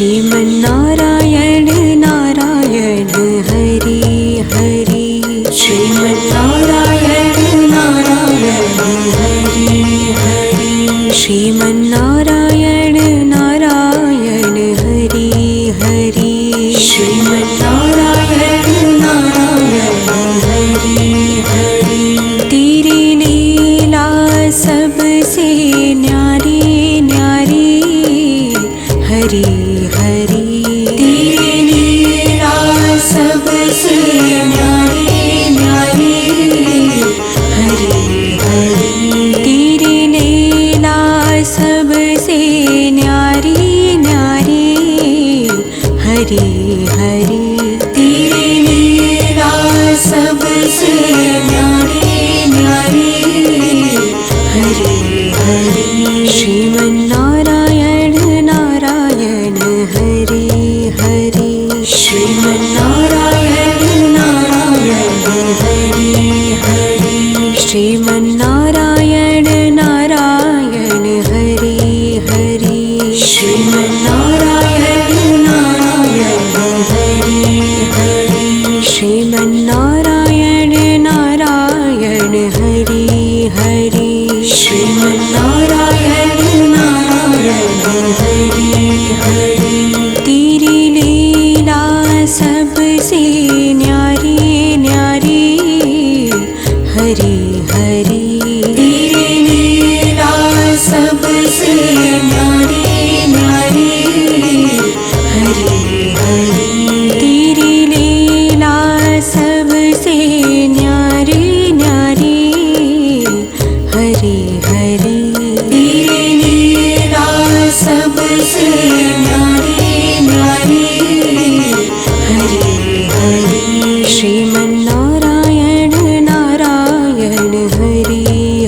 श्रीमन्नारायण नारायण हरि हरि श्रीमन्नारायण नारायण हरि हरि श्रीमन्नारायण नारायण हरि हरि श्रीमन्नारायण नारायण हरि हरि तेरी लीला सबसे न्यारी न्यारी हरि हरि तेरी लीला सबसे न्यारी न्यारी हरि हरि तेरी लीला सबसे न्यारी न्यारी हरि हरि तेरी लीला सबसे न्यारी न्यारी हरि हरि श्रीमन्नारायण नारायण हरि हरि श्रीमन्नारायण नारायण हरि हरि श्रीमन्नारायण नारायण हरि हरि श्रीमन्नारायण नारायण हरि हरि श्रीमन्नारायण नारायण हरि हरि श्रीमन्नारायण नारायण हरि हरि तेरी लीला सबसे न्यारी न्यारी हरि हरि तेरी लीला सबसे न्यारी न्यारी हरि हरि तेरी लीला सबसे न्यारी न्यारी हरि हरि तेरी लीला सबसे न्यारी न्यारी हरि हरि श्रीमन्नारायण नारायण हरि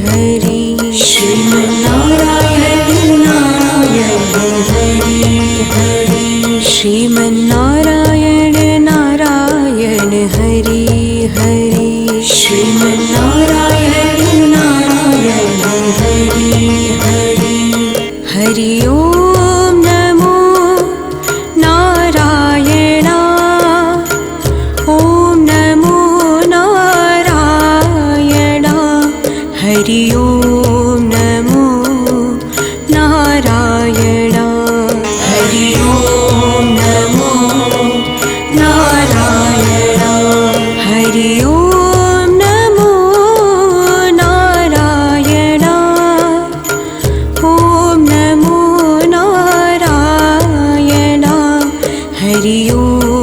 हरि श्रीमन्नारायण नारायण हरि हरि श्रीमन्नारायण नारायण हरि हरि श्रीमन्नारायण नारायण हरि हरि हरि ओम नमो नारायण ओम नमो नारायण हरि ओम नमो नारायण हरि ओम नमो नारायण हरि ओम नमो नारायण ओम नमो नारायण हरि ओम